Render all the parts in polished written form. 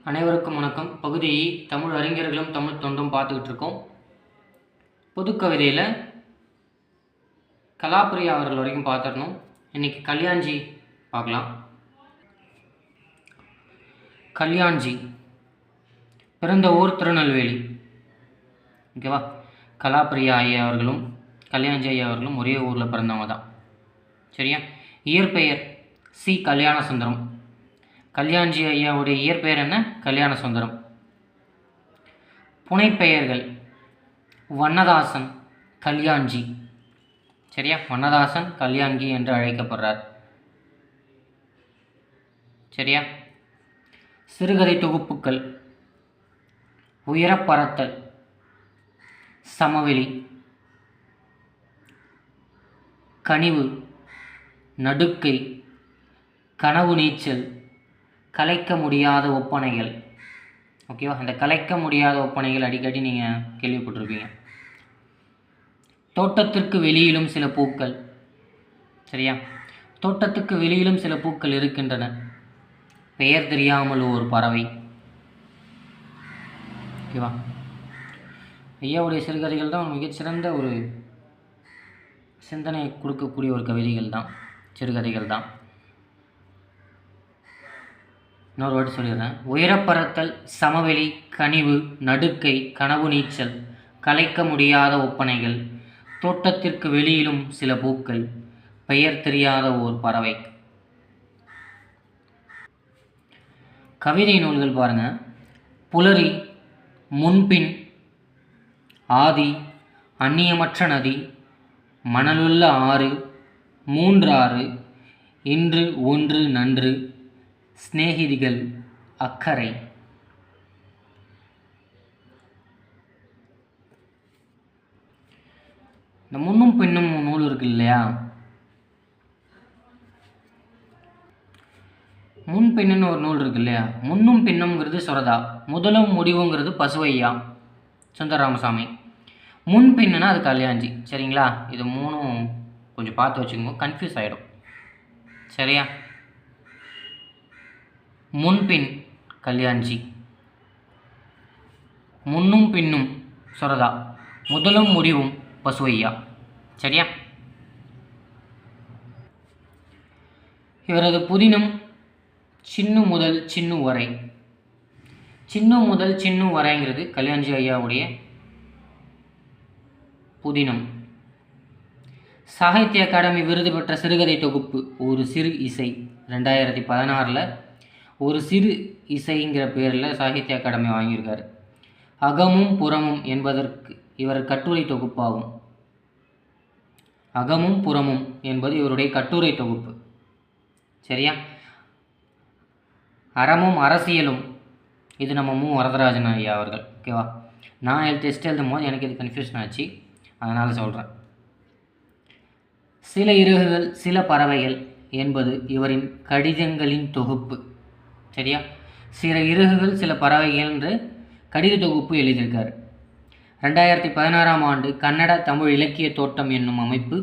அனைவருக்கும் வணக்கம். பகுதி தமிழ் அறிஞர்களும் தமிழ் தொண்டும் பார்த்துக்கிட்டு இருக்கோம். புதுக்கவிதையில் கலாப்பிரியா அவர்கள் வரைக்கும் பார்த்துடணும். இன்றைக்கி கல்யாண்ஜி பார்க்கலாம். கல்யாண்ஜி பிறந்த ஊர் திருநெல்வேலி. ஓகேவா? கலாப்பிரியா ஐயா அவர்களும் கல்யாண்ஜி ஐயா அவர்களும் ஒரே ஊரில் பிறந்தவங்க தான். சரியா? இயற்பெயர் சி கல்யாண சுந்தரம். கல்யாண்ஜி ஐயாவுடைய இயற்பெயர் என்ன? கல்யாண சுந்தரம். புனைப்பெயர்கள் வண்ணதாசன், கல்யாண்ஜி. சரியா? வண்ணதாசன் கல்யாண்ஜி என்று அழைக்கப்படுறார். சரியா? சிறுகதை தொகுப்புகள் உயரப்பறத்தல், சமவெளி, கனிவு, நடுக்கை, கனவு நீச்சல், கலைக்க முடியாத ஒப்பனைகள். ஓகேவா? இந்த கலைக்க முடியாத ஒப்பனைகள் அடிக்கடி நீங்கள் கேள்விப்பட்டிருப்பீங்க. தோட்டத்திற்கு வெளியிலும் சில பூக்கள். சரியா? தோட்டத்துக்கு வெளியிலும் சில பூக்கள் இருக்கின்றன. பெயர் தெரியாமல் ஒரு பறவை. ஓகேவா? ஐயாவுடைய சிறுகதைகள் தான் மிகச்சிறந்த ஒரு சிந்தனை கொடுக்கக்கூடிய ஒரு கவிதைகள் தான், சிறுகதைகள் தான். இன்னொரு வாட்டி சொல்லிடுறேன். உயரப்பறத்தல், சமவெளி, கனிவு, நடுக்கை, கனவு நீச்சல், கலைக்க முடியாத ஒப்பனைகள், தோட்டத்திற்கு வெளியிலும் சில பூக்கள், பெயர் தெரியாத ஓர் பறவை. கவிதை நூல்கள் பாருங்க. புலரி, முன்பின், ஆதி, அந்நியமற்ற நதி, மணலுள்ள ஆறு, மூன்றாறு, இன்று ஒன்று நன்று, சிநேகிதிகள், அக்கறை. இந்த முன்னும் பின்னும் நூல் இருக்கு இல்லையா? முன் பின்னு ஒரு நூல் இருக்கு இல்லையா? முன்னும் பின்னுங்கிறது சுரதா, முதலும் முடிவுங்கிறது பசுவையா சுந்தரராமசாமி. முன் பின்னுனா அது கல்யாண்ஜி. சரிங்களா? இது மூணும் கொஞ்சம் பார்த்து வச்சுக்கோங்க, கன்ஃபியூஸ் ஆகிடும். சரியா? முன்பின் கல்யாண்ஜி, முன்னும் பின்னும் சுரதா, முதலும் முடிவும் பசுவையா. சரியா? இவரது புதினம் சின்னு முதல் சின்னு வரை. சின்னு முதல் சின்னு வரைங்கிறது கல்யாண்ஜி ஐயாவுடைய புதினம். சாகித்ய அகாடமி விருது பெற்ற சிறுகதை தொகுப்பு ஒரு சிறு இசை. 2016 ஒரு சிறு இசைங்கிற பேரில் சாகித்ய அகாடமி வாங்கியிருக்காரு. அகமும் புறமும் என்பதற்கு இவர் கட்டுரை தொகுப்பாகும். அகமும் புறமும் என்பது இவருடைய கட்டுரை தொகுப்பு. சரியா? அறமும் அரசியலும் இது நம்ம வரதராஜன் ஐயா அவர்கள். ஓகேவா? நான் டெஸ்ட் எழுதும் போது எனக்கு இது கன்ஃபியூஷன் ஆச்சு, அதனால் சொல்கிறேன். சில இறகுகள் சில பறவைகள் என்பது இவரின் கடிதங்களின் தொகுப்பு. சரியா? சில இறகுகள் சில பறவைகள் என்று கடித தொகுப்பு எழுதியிருக்காரு. 2016 கன்னட தமிழ் இலக்கிய தோட்டம் என்னும் அமைப்பு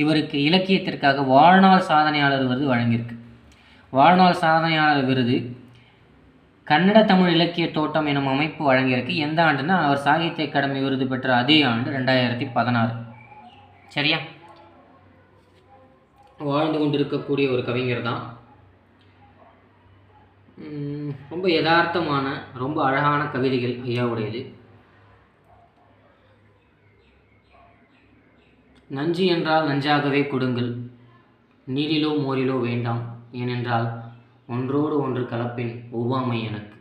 இவருக்கு இலக்கியத்திற்காக வாழ்நாள் சாதனையாளர் விருது வழங்கியிருக்கு. வாழ்நாள் சாதனையாளர் விருது கன்னட தமிழ் இலக்கிய தோட்டம் என்னும் அமைப்பு வழங்கியிருக்கு. எந்த ஆண்டுன்னா அவர் சாகித்ய அகாடமி விருது பெற்ற அதே ஆண்டு 2016. சரியா? வாழ்ந்து கொண்டிருக்கக்கூடிய ஒரு கவிஞர் தான். ரொம்ப யதார்த்தமான ரொம்ப அழகான கவிதைகள் ஐயாவுடையது. நஞ்சு என்றால் நஞ்சாகவே கொடுங்கள், நீரிலோ மோரிலோ வேண்டாம், ஏனென்றால் ஒன்றோடு ஒன்று கலப்பின் ஒவ்வாமை எனக்கு.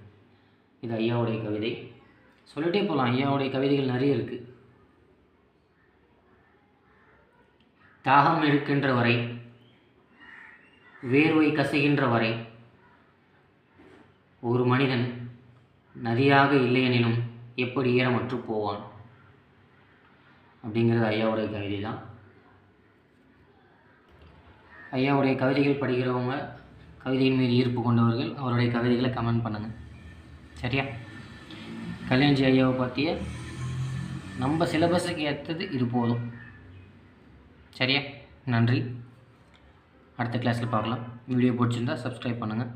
இது ஐயாவுடைய கவிதை. சொல்லிட்டே போகலாம், ஐயாவுடைய கவிதைகள் நிறைய இருக்குது. தாகம் எடுக்கின்ற வரை, வேர்வை கசைகின்ற வரை ஒரு மனிதன் நதியாக இல்லையெனினும் எப்படி ஈரமற்று போவான் அப்படிங்கிறது ஐயாவுடைய கவிதை தான். ஐயாவுடைய கவிதைகள் படிக்கிறவங்க, கவிதையின் மீது ஈர்ப்பு கொண்டவர்கள் அவருடைய கவிதைகளை கமெண்ட் பண்ணுங்கள். சரியா? கல்யாண்ஜி ஐயாவை பற்றிய நம்ம சிலபஸுக்கு ஏற்றது இது போதும். சரியா? நன்றி. அடுத்த கிளாஸில் பார்க்கலாம். வீடியோ பிடிச்சிருந்தால் சப்ஸ்கிரைப் பண்ணுங்கள்.